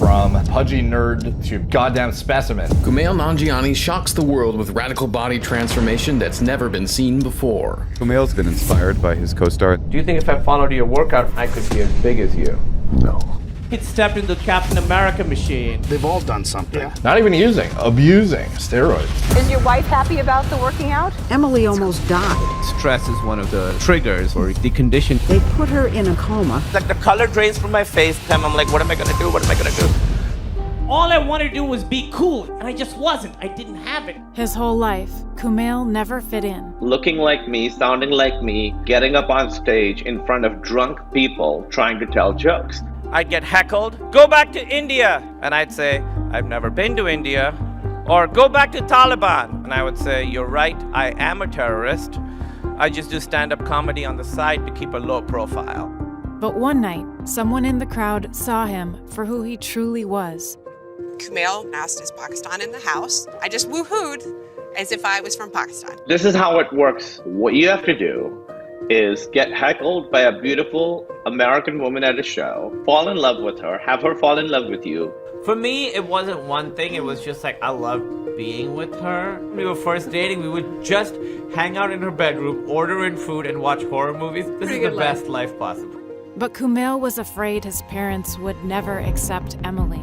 From pudgy nerd to goddamn specimen. Kumail Nanjiani shocks the world with radical body transformation that's never been seen before. Kumail's been inspired by his co-star. Do you think if I followed your workout, I could be as big as you? No. He stepped into the Captain America machine. They've all done something. Yeah. Not even abusing steroids. Is your wife happy about the working out? Emily almost died. Stress is one of the triggers for the condition. They put her in a coma. Like the color drains from my face, and I'm like, what am I gonna do? What am I gonna do? All I wanted to do was be cool, and I just wasn't. I didn't have it. His whole life, Kumail never fit in. Looking like me, sounding like me, getting up on stage in front of drunk people trying to tell jokes. I'd get heckled, go back to India, and I'd say, I've never been to India. Or go back to Taliban, and I would say, you're right, I am a terrorist. I just do stand-up comedy on the side to keep a low profile. But one night, someone in the crowd saw him for who he truly was. Kumail asked, is Pakistan in the house? I just woohooed as if I was from Pakistan. This is how it works. What you have to do is get heckled by a beautiful American woman at a show, fall in love with her, have her fall in love with you. For me, it wasn't one thing. It was just like, I loved being with her. When we were first dating, we would just hang out in her bedroom, order in food, and watch horror movies. This is the best life possible. But Kumail was afraid his parents would never accept Emily.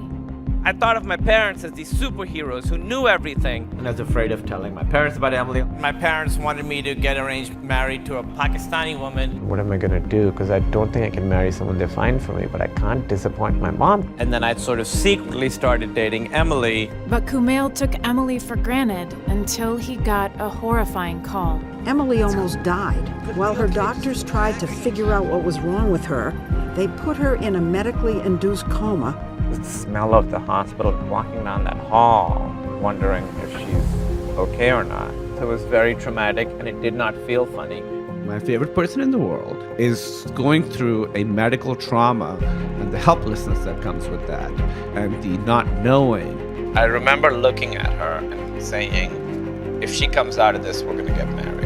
I thought of my parents as these superheroes who knew everything. And I was afraid of telling my parents about Emily. My parents wanted me to get arranged married to a Pakistani woman. What am I gonna do? Because I don't think I can marry someone they find for me, but I can't disappoint my mom. And then I'd sort of secretly started dating Emily. But Kumail took Emily for granted until he got a horrifying call. Emily almost died. While her doctors tried to figure out what was wrong with her, they put her in a medically induced coma. The smell of the hospital, walking down that hall, wondering if she's okay or not. So it was very traumatic, and it did not feel funny. My favorite person in the world is going through a medical trauma and the helplessness that comes with that and the not knowing. I remember looking at her and saying, if she comes out of this, we're gonna get married.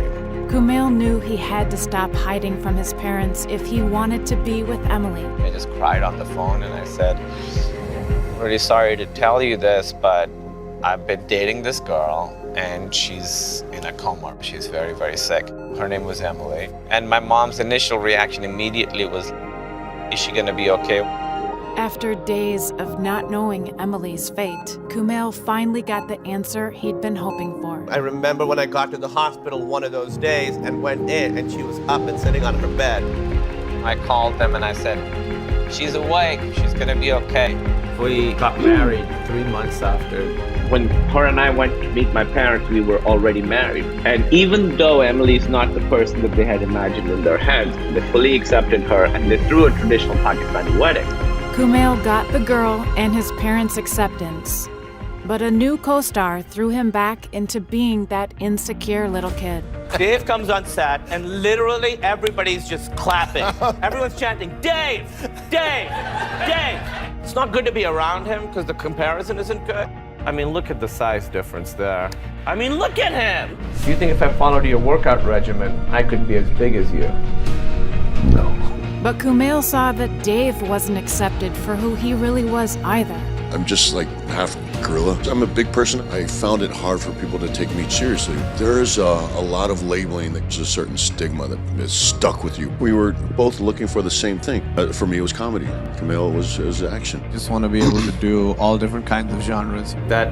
Kumail knew he had to stop hiding from his parents if he wanted to be with Emily. I just cried on the phone and I said, I'm really sorry to tell you this, but I've been dating this girl and she's in a coma. She's very, very sick. Her name was Emily. And my mom's initial reaction immediately was, is she gonna be okay? After days of not knowing Emily's fate, Kumail finally got the answer he'd been hoping for. I remember when I got to the hospital one of those days and went in and she was up and sitting on her bed. I called them and I said, she's awake, she's gonna be okay. We got married 3 months after. When her and I went to meet my parents, we were already married. And even though Emily's not the person that they had imagined in their heads, they fully accepted her and they threw a traditional Pakistani wedding. Kumail got the girl and his parents' acceptance. But a new co-star threw him back into being that insecure little kid. Dave comes on set and literally everybody's just clapping. Everyone's chanting, Dave, Dave, Dave. It's not good to be around him because the comparison isn't good. I mean, look at the size difference there. I mean, look at him. Do you think if I followed your workout regimen, I could be as big as you? No. But Kumail saw that Dave wasn't accepted for who he really was either. I'm just like half gorilla. I'm a big person. I found it hard for people to take me seriously. There's a lot of labeling. There's a certain stigma that is stuck with you. We were both looking for the same thing. For me, it was comedy. Kumail was action. Just want to be able to do all different kinds of genres. That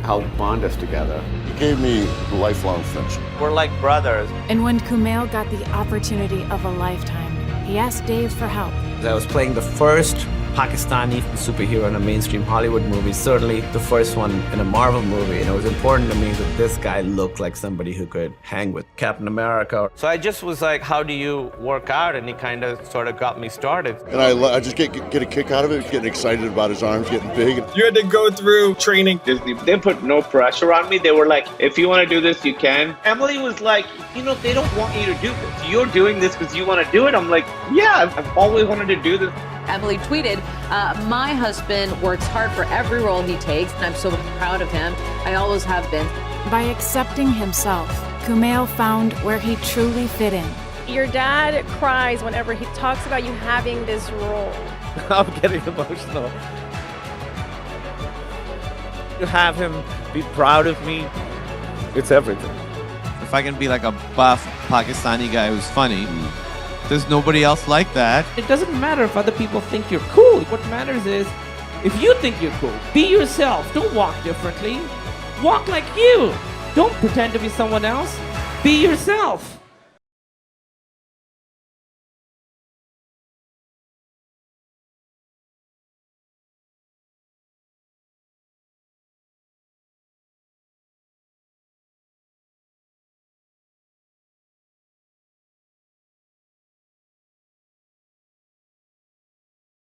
helped bond us together. It gave me a lifelong friendship. We're like brothers. And when Kumail got the opportunity of a lifetime, he asked Dave for help. I was playing the first Pakistani superhero in a mainstream Hollywood movie, certainly the first one in a Marvel movie, and it was important to me that this guy looked like somebody who could hang with Captain America. So I just was like, how do you work out? And he kind of sort of got me started. And I just get a kick out of it, getting excited about his arms getting big. You had to go through training. They put no pressure on me. They were like, if you want to do this, you can. Emily was like, they don't want you to do this. You're doing this because you want to do it. I'm like, yeah, I've always wanted to do this. Emily tweeted, my husband works hard for every role he takes, and I'm so proud of him. I always have been. By accepting himself, Kumail found where he truly fit in. Your dad cries whenever he talks about you having this role. I'm getting emotional. to have him be proud of me, it's everything. If I can be like a buff Pakistani guy who's funny, there's nobody else like that. It doesn't matter if other people think you're cool. What matters is if you think you're cool, be yourself. Don't walk differently. Walk like you. Don't pretend to be someone else. Be yourself.